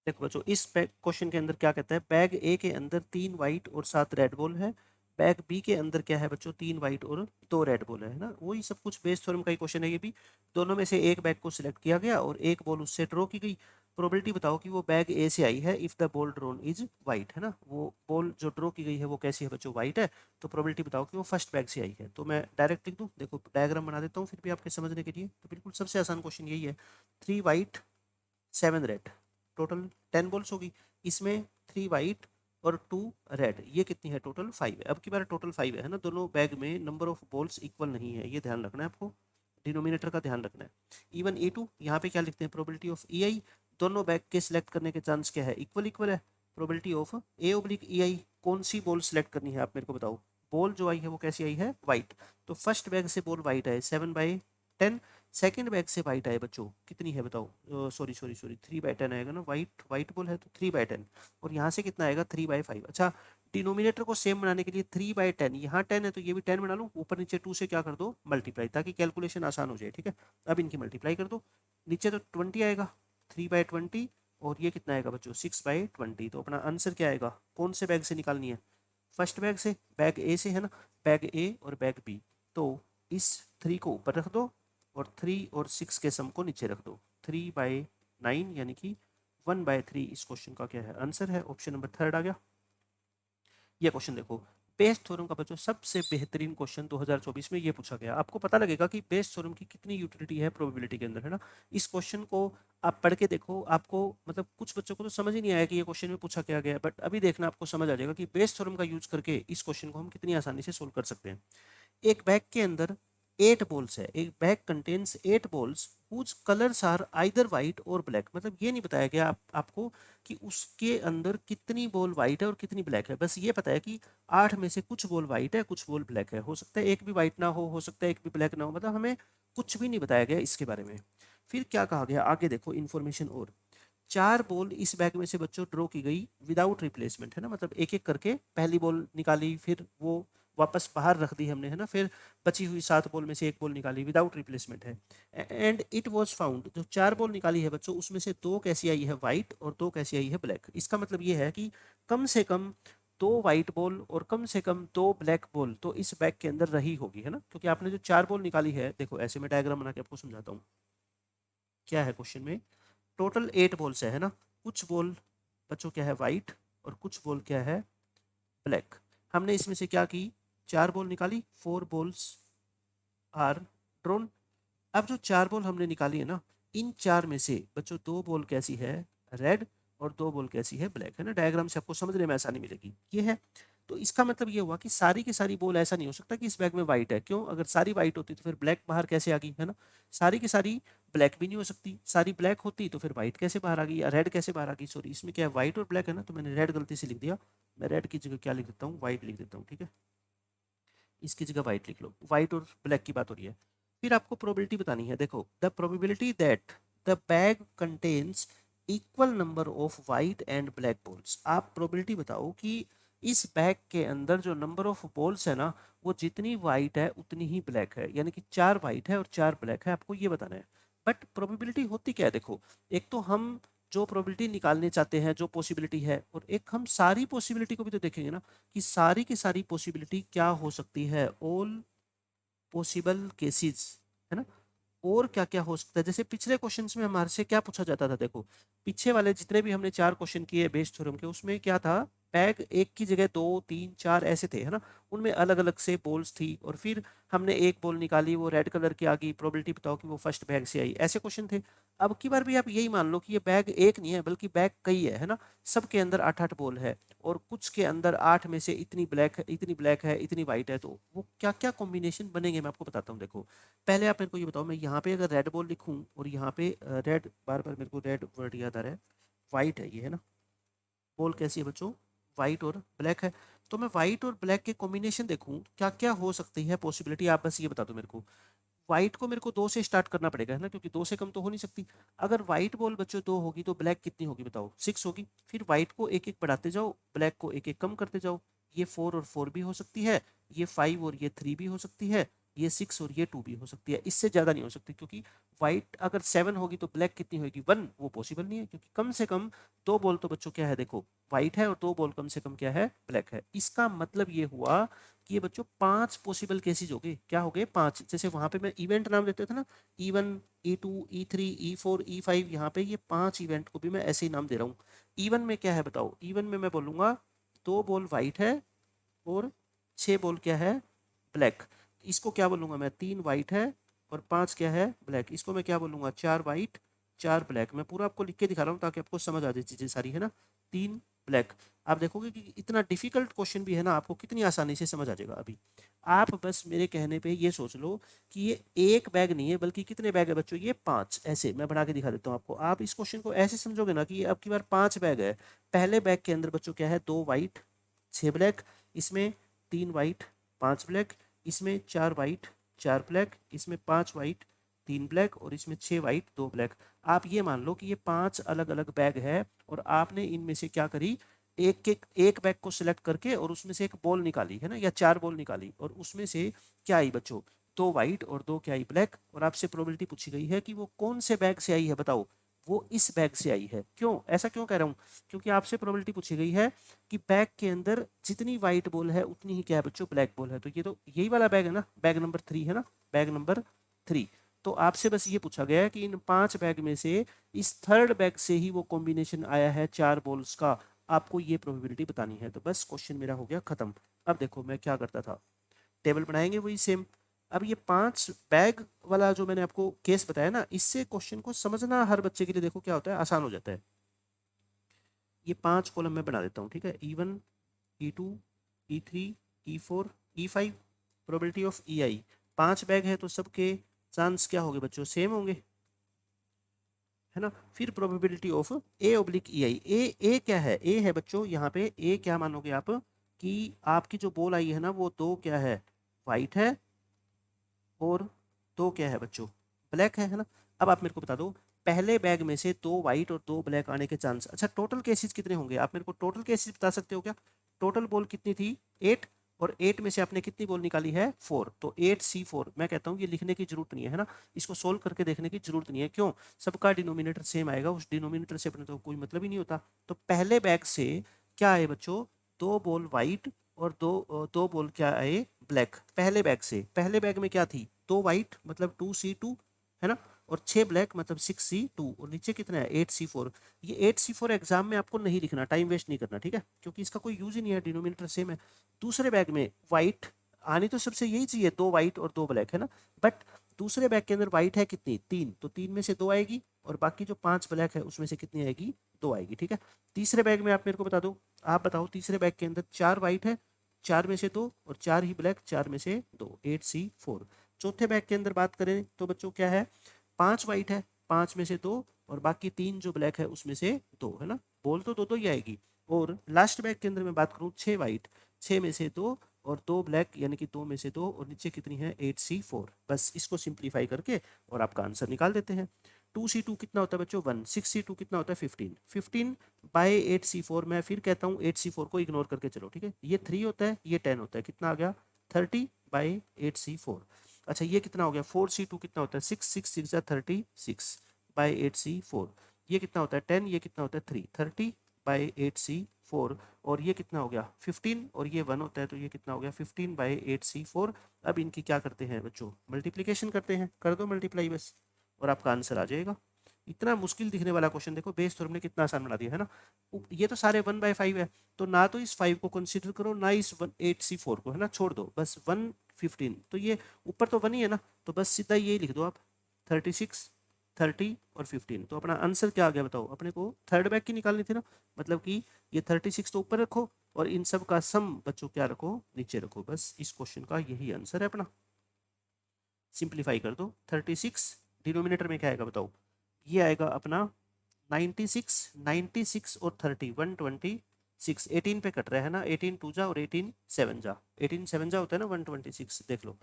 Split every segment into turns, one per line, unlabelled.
देखो बच्चों, इस क्वेश्चन के अंदर क्या कहता है, बैग ए के अंदर 3 वाइट और 7 रेड बॉल है, बैग बी के अंदर क्या है बच्चों, 3 वाइट और 2 रेड बॉल है ना। वही सब कुछ बेस थ्योरम का ही क्वेश्चन है ये भी। दोनों में से एक बैग को सिलेक्ट किया गया और एक बॉल उससे ड्रॉ की गई। प्रोबेबिलिटी बताओ कि वो बैग ए से आई है if the ball drawn is white, है ना। वो बॉल जो ड्रॉ की गई है वो कैसी है बच्चों, वाइट है। तो प्रोबेबिलिटी बताओ कि वो फर्स्ट बैग से आई है। तो मैं डायरेक्ट लिख दूं, देखो डायग्राम बना देता हूँ फिर भी आपके समझने के लिए। तो बिल्कुल सबसे आसान क्वेश्चन यही है, 3 वाइट 7 रेड, टोटल 10 बॉल्स होगी। इसमें 3 वाइट और 2 रेड, ये कितनी है टोटल 5 है। अब की बार टोटल 5 है ना। दोनों बैग में नंबर ऑफ बॉल्स इक्वल नहीं है, ये ध्यान रखना है आपको, डिनोमिनेटर का ध्यान रखना है। इवन ए टू, यहाँ पे क्या लिखते हैं, प्रोबेबिलिटी ऑफ ई आई, दोनों बैग के सिलेक्ट करने के चांस क्या है, इक्वल इक्वल है। प्रोबेबिलिटी ऑफ ए ओब्लिक ई आई, कौन सी बॉल सिलेक्ट करनी है आप मेरे को बताओ। बॉल जो आई है वो कैसी आई है, वाइट। तो फर्स्ट बैग से बॉल वाइट है 7/10। सेकंड बैग से वाइट आए बच्चों, कितनी है बताओ, सॉरी सॉरी सॉरी 3/10 आएगा ना, वाइट वाइट बॉल है तो 3/10। और यहाँ से कितना आएगा 3/5। अच्छा, डिनोमिनेटर को सेम बनाने के लिए 3/10, यहाँ 10 है तो ये भी 10 बना लूँ, ऊपर नीचे 2 से क्या कर दो मल्टीप्लाई, ताकि कैलकुलेशन आसान हो जाए, ठीक है। अब इनकी मल्टीप्लाई कर दो, नीचे तो 20 आएगा, 3/20, और ये कितना आएगा बच्चों 6/20। तो अपना आंसर क्या आएगा, कौन से बैग से निकालनी है, फर्स्ट बैग से, बैग ए से, है ना, बैग ए और बैग बी। तो इस 3 को ऊपर रख दो और 3 और 6 के सम को नीचे रख दो, 3/9 यानी कि 1/3 इस क्वेश्चन का क्या है आंसर है। ऑप्शन नंबर थर्ड आ गया। ये क्वेश्चन देखो, बेस थ्योरम का बच्चों सबसे बेहतरीन क्वेश्चन 2024 में ये पूछा गया। आपको पता लगेगा कि बेस थ्योरम की कितनी यूटिलिटी है प्रोबेबिलिटी के अंदर, है ना। इस क्वेश्चन को आप पढ़ के देखो, आपको मतलब कुछ बच्चों को तो समझ ही नहीं आया कि ये क्वेश्चन में पूछा क्या गया है, बट अभी देखना आपको समझ आ जाएगा कि बेस थ्योरम का यूज करके इस क्वेश्चन को हम कितनी आसानी से सोल्व कर सकते हैं। एक बैग के अंदर 8 बॉल्स है, एक bag contains 8 balls whose colours are either white और ब्लैक। मतलब ये नहीं बताया गया आपको कि उसके अंदर कितनी बॉल वाइट है और कितनी ब्लैक है, बस ये पता है कि 8 में से कुछ बॉल वाइट है कुछ बॉल ब्लैक है। हो सकता है एक भी वाइट ना हो सकता है एक भी ब्लैक ना हो, मतलब हमें कुछ भी नहीं बताया गया इसके बारे में। फिर क्या कहा गया आगे देखो, इन्फॉर्मेशन और 4 बॉल इस बैग में से बच्चों ड्रॉ की गई विदाउट रिप्लेसमेंट, है ना। मतलब एक एक करके पहली बॉल निकाली, फिर वो वापस बाहर रख दी हमने, है ना। फिर बची हुई 7 बॉल में से एक बॉल निकाली, विदाउट रिप्लेसमेंट है। एंड इट वाज फाउंड, जो 4 बॉल निकाली है बच्चों उसमें से 2 कैसी आई है वाइट और 2 कैसी आई है ब्लैक। इसका मतलब ये है कि कम से कम 2 वाइट बॉल और कम से कम 2 ब्लैक बॉल तो इस बैग के अंदर रही होगी, है ना। क्योंकि आपने जो 4 बॉल निकाली है, देखो ऐसे में डायग्राम बना के आपको समझाता हूँ क्या है क्वेश्चन में। टोटल 8 बॉल्स है ना। कुछ बॉल बच्चों क्या है वाइट और कुछ बॉल क्या है ब्लैक। हमने इसमें से क्या की, 4 बॉल निकाली, 4 बॉल्स आर ड्रॉन। अब जो 4 बॉल हमने निकाली है ना, इन 4 में से बच्चों 2 बॉल कैसी है रेड और 2 बॉल कैसी है ब्लैक, है ना। डायग्राम से आपको समझने में आसानी मिलेगी, ये है। तो इसका मतलब ये हुआ कि सारी की सारी बॉल, ऐसा नहीं हो सकता कि इस बैग में व्हाइट है, क्यों, अगर सारी व्हाइट होती तो फिर ब्लैक बाहर कैसे आ गई, है ना। सारी की सारी ब्लैक भी नहीं हो सकती, सारी ब्लैक होती तो फिर व्हाइट कैसे बाहर आ गई या रेड कैसे बाहर आ गई। सॉरी, इसमें क्या है व्हाइट और ब्लैक है ना, तो मैंने रेड गलती से लिख दिया। मैं रेड की जगह क्या लिख देता हूँ, व्हाइट लिख देता हूँ, ठीक है। इसकी जगह व्हाइट लिख लो, व्हाइट और ब्लैक की बात हो रही है। फिर आपको प्रोबेबिलिटी बतानी है, देखो the probability that the bag contains equal number of white and black balls. आप प्रोबेबिलिटी बताओ कि इस बैग के अंदर जो नंबर ऑफ बॉल्स है ना, वो जितनी वाइट है उतनी ही ब्लैक है, यानी कि 4 वाइट है और 4 ब्लैक है, आपको ये बताना है। बट प्रोबेबिलिटी होती क्या है, देखो एक तो हम जो प्रोबेबिलिटी निकालने चाहते हैं, जो पॉसिबिलिटी है, और एक हम सारी पॉसिबिलिटी को भी तो देखेंगे ना कि सारी की सारी पॉसिबिलिटी क्या हो सकती है, ऑल पॉसिबल केसेस, है ना। और क्या क्या हो सकता है, जैसे पिछले क्वेश्चंस में हमारे से क्या पूछा जाता था, देखो पीछे वाले जितने भी हमने 4 क्वेश्चन किए बेस थ्योरम के, उसमें क्या था, बैग एक की जगह 2 3 4 ऐसे थे, है ना। उनमें अलग अलग से बॉल्स थी और फिर हमने एक बॉल निकाली, वो रेड कलर की आ गई, प्रोबेबिलिटी बताओ कि वो फर्स्ट बैग से आई, ऐसे क्वेश्चन थे। अब की बार भी आप यही मान लो कि ये बैग एक नहीं है बल्कि बैग कई है ना। सबके अंदर 8-8 बॉल है और कुछ के अंदर 8 में से इतनी ब्लैक है, इतनी ब्लैक है, इतनी व्हाइट है, तो वो क्या क्या कॉम्बिनेशन बनेंगे मैं आपको बताता हूँ। देखो पहले आप मेरे को ये बताओ, मैं यहाँ पे अगर रेड बॉल लिखूं और यहाँ पे रेड, बार बार मेरे को रेड वर्ड याद आ रहा है, व्हाइट है ये, है ना। बॉल कैसी है बच्चों, व्हाइट और ब्लैक है। तो मैं व्हाइट और ब्लैक के कॉम्बिनेशन देखूं क्या क्या हो सकती है पॉसिबिलिटी, आप बस ये बता दो मेरे को। व्हाइट को मेरे को 2 से स्टार्ट करना पड़ेगा, है ना, क्योंकि 2 से कम तो हो नहीं सकती। अगर व्हाइट बॉल बच्चों 2 होगी तो ब्लैक कितनी होगी बताओ, 6 होगी। फिर व्हाइट को एक एक बढ़ाते जाओ, ब्लैक को एक एक कम करते जाओ। ये 4 और 4 भी हो सकती है, ये 5 और ये 3 भी हो सकती है, ये 6 और ये 2 भी हो सकती है, इससे ज़्यादा नहीं हो सकती, क्योंकि व्हाइट अगर 7 होगी तो ब्लैक कितनी होगी 1, वो पॉसिबल नहीं है, क्योंकि कम से कम 2 बॉल तो बच्चों क्या है, देखो व्हाइट है और 2 बॉल कम से कम क्या है, ब्लैक है। इसका मतलब ये हुआ कि ये बच्चों 5 पॉसिबल केसेज हो गए, क्या हो गए 5। जैसे वहां पे मैं इवेंट नाम देते थे ना, E1 E2 E3 E4 E5, यहाँ पे ये 5 इवेंट को भी मैं ऐसे ही नाम दे रहा हूँ। E1 में क्या है बताओ, E1 में मैं बोलूंगा 2 बॉल व्हाइट है और 6 बॉल क्या है, ब्लैक। इसको क्या बोलूंगा मैं, 3 वाइट है और 5 क्या है, ब्लैक। इसको मैं क्या बोलूंगा, 4 वाइट 4 ब्लैक। मैं पूरा आपको लिख के दिखा रहा हूँ ताकि आपको समझ आ जाए चीज़ें सारी, है ना। 3 ब्लैक। आप देखोगे कि इतना डिफिकल्ट क्वेश्चन भी है ना, आपको कितनी आसानी से समझ आ जाएगा। अभी आप बस मेरे कहने पे ये सोच लो कि ये एक बैग नहीं है, बल्कि कितने बैग है बच्चों, ये 5। ऐसे मैं बना के दिखा देता हूँ आपको। आप इस क्वेश्चन को ऐसे समझोगे ना कि ये अब की बार 5 बैग है। पहले बैग के अंदर बच्चों क्या है, 2 वाइट 6 ब्लैक, इसमें 3 वाइट 5 ब्लैक, इसमें 4 वाइट 4 ब्लैक, इसमें 5 वाइट 3 ब्लैक और इसमें 6 वाइट 2 ब्लैक। आप ये मान लो कि ये 5 अलग अलग बैग है और आपने इनमें से क्या करी, एक बैग को सिलेक्ट करके और उसमें से एक बॉल निकाली, है ना, या 4 बॉल निकाली, और उसमें से क्या आई बच्चों, 2 वाइट और 2 क्या आई, ब्लैक। और आपसे प्रोबेबिलिटी पूछी गई है कि वो कौन से बैग से आई है, बताओ। वो इस बैग से आई है। क्यों ऐसा क्यों कह रहा हूँ, क्योंकि आपसे प्रोबेबिलिटी पूछी गई है कि बैग के अंदर जितनी वाइट बॉल है उतनी ही क्या है बच्चों, ब्लैक बॉल है। तो ये तो यही वाला बैग है ना, बैग नंबर 3 है ना, बैग नंबर 3। तो आपसे बस ये पूछा गया है कि इन 5 बैग में से इस थर्ड बैग से ही वो कॉम्बिनेशन आया है 4 बॉल्स का। आपको ये प्रोबेबिलिटी बतानी है। तो बस क्वेश्चन मेरा हो गया खत्म। अब देखो मैं क्या करता था, टेबल बनाएंगे वही सेम। अब ये 5 बैग वाला जो मैंने आपको केस बताया ना, इससे क्वेश्चन को समझना हर बच्चे के लिए देखो क्या होता है, आसान हो जाता है। ये 5 कॉलम में बना देता हूँ, ठीक है। E1 E2 E3 E4 E5, probability of EI। 5 bag है तो सबके चांस क्या होंगे बच्चों, सेम होंगे, है ना। फिर प्रोबेबिलिटी ऑफ A/EI। ए क्या है, ए है बच्चों यहाँ पे। ए क्या मानोगे आप, कि आपकी जो बॉल आई है ना, वो 2 क्या है, वाइट है और 2 क्या है बच्चों, ब्लैक है ना। अब आप मेरे को बता दो, पहले बैग में से 2 वाइट और 2 ब्लैक आने के चांस। अच्छा टोटल केसेस कितने होंगे, आप मेरे को टोटल केसेस बता सकते हो क्या। टोटल बॉल कितनी थी, 8, और 8 में से आपने कितनी बॉल निकाली है, 4। तो 8C4। मैं कहता हूँ ये लिखने की जरूरत नहीं है ना, इसको सोल्व करके देखने की जरूरत नहीं है। क्यों, सबका डिनोमिनेटर सेम आएगा, उस डिनोमिनेटर से अपने तो कोई मतलब ही नहीं होता। तो पहले बैग से क्या आए बच्चों, 2 बॉल वाइट और दो बॉल क्या आए, ब्लैक। पहले बैग से, पहले बैग में क्या थी, 2 वाइट मतलब 2C2, है ना, और 6 ब्लैक मतलब 6C2, और नीचे कितना है, 8C4। ये 8C4 एग्जाम में आपको नहीं लिखना, टाइम वेस्ट नहीं करना, ठीक है, क्योंकि इसका कोई यूज ही नहीं है, डिनोमिनेटर सेम है। दूसरे बैग में वाइट आनी तो सबसे यही चाहिए, 2 वाइट और 2 ब्लैक, है ना। बट दूसरे बैग के अंदर वाइट है कितनी, 3, तो 3 में से 2 आएगी, और बाकी जो 5 ब्लैक है उसमें से कितनी आएगी, 2 आएगी, ठीक है। तीसरे बैग में आप मेरे को बता दो, आप बताओ, तीसरे बैग के अंदर 4 वाइट है, 4 में से 2 और 4 ही ब्लैक, 4 में से 2, 8C4। चौथे बैग के अंदर बात करें तो बच्चों क्या है, 5 वाइट है, 5 में से 2 और बाकी 3 जो ब्लैक है उसमें से 2, है ना। बोल तो 2 ही आएगी। और लास्ट बैग के अंदर मैं बात करूँ, 6 वाइट, 6 में से 2 और 2 ब्लैक, यानी कि 2 में से 2, और नीचे कितनी है, 8C4। बस इसको सिंप्लीफाई करके और आपका आंसर निकाल देते हैं। 2C2 कितना होता है बच्चों, 1। 6C2 कितना होता है, 15। 15 बाय 8C4। मैं फिर कहता हूँ 8C4 को इग्नोर करके चलो, ठीक है। ये 3 होता है, ये 10 होता है, कितना आ गया, 30 बाई 8C4। अच्छा ये कितना हो गया, 4C2 कितना होता है, 6, 6 6 36 बाई 8C4। ये कितना होता है, 10, ये कितना होता है, 3, 30 बाई 8C4। और ये कितना हो गया, 15, और ये 1 होता है, तो ये कितना हो गया, 15 बाई 8C4। अब इनकी क्या करते हैं बच्चों, मल्टीप्लीकेशन करते हैं, कर दो मल्टीप्लाई बस, और आपका आंसर आ जाएगा। इतना मुश्किल दिखने वाला क्वेश्चन देखो बेस थ्योरम ने कितना आसान बना दिया, है ना। ये तो सारे 1/5 है, तो ना तो इस 5 को कंसीडर करो, ना इस 8C4 को, है ना, छोड़ दो बस 1 15। तो ये ऊपर तो 1 ही है ना, तो बस सीधा यही लिख दो आप, 36 30 और 15। तो अपना आंसर क्या आ गया बताओ, अपने को थर्ड बैग की निकालनी थी ना, मतलब कि ये 36 तो ऊपर रखो और इन सब का सम बच्चों क्या रखो, नीचे रखो। बस इस क्वेश्चन का यही आंसर है अपना। सिंप्लीफाई कर दो, 36 डिनोमिनेटर में क्या आएगा बताओ, ये आएगा अपना 96, 96 और 30 126। 18 पे कट रहा है ना, 18 2 जा और 18 7 जा, 18 7 जा होता है ना 126, देख लो,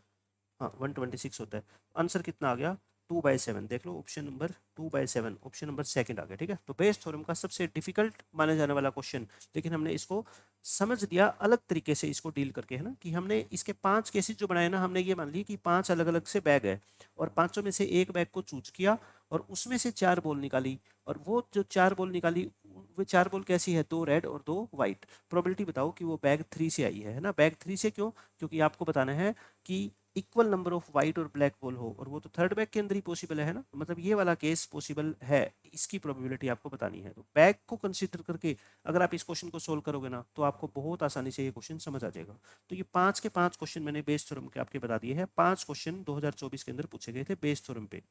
हाँ 126 होता है। आंसर कितना आ गया, 2/7 देख लो, option number 2/7, option number second आ गया। ठीक है, तो बेस थ्योरम का सबसे डिफिकल्ट माने जाने वाला क्वेश्चन, लेकिन हमने इसको समझ लिया अलग तरीके से इसको डील करके, है ना, कि हमने इसके 5 केसेस जो बनाए ना, हमने ये मान ली कि 5 अलग अलग से बैग है और पांचों में से एक बैग को चूज किया और उसमें से 4 बॉल निकाली, और वो जो 4 बॉल निकाली वो 4 बॉल कैसी है, 2 रेड और 2 वाइट। प्रोबेबिलिटी बताओ कि वो बैग 3 से आई है ना। बैग 3 से क्यों? क्योंकि आपको बताना है कि इक्वल नंबर ऑफ वाइट और ब्लैक बॉल हो, और वो तो थर्ड बैग के अंदर ही पॉसिबल है ना, मतलब ये वाला केस पॉसिबल है, इसकी प्रोबेबिलिटी आपको बतानी है। तो बैग को कंसीडर करके अगर आप इस क्वेश्चन को सोल्व करोगे ना, तो आपको बहुत आसानी से ये क्वेश्चन समझ आ जाएगा। तो ये 5 के 5 क्वेश्चन मैंने बेस थ्योरम के आपके बता दिए हैं। 5 क्वेश्चन 2024 के अंदर पूछे गए थे बेस थ्योरम पे।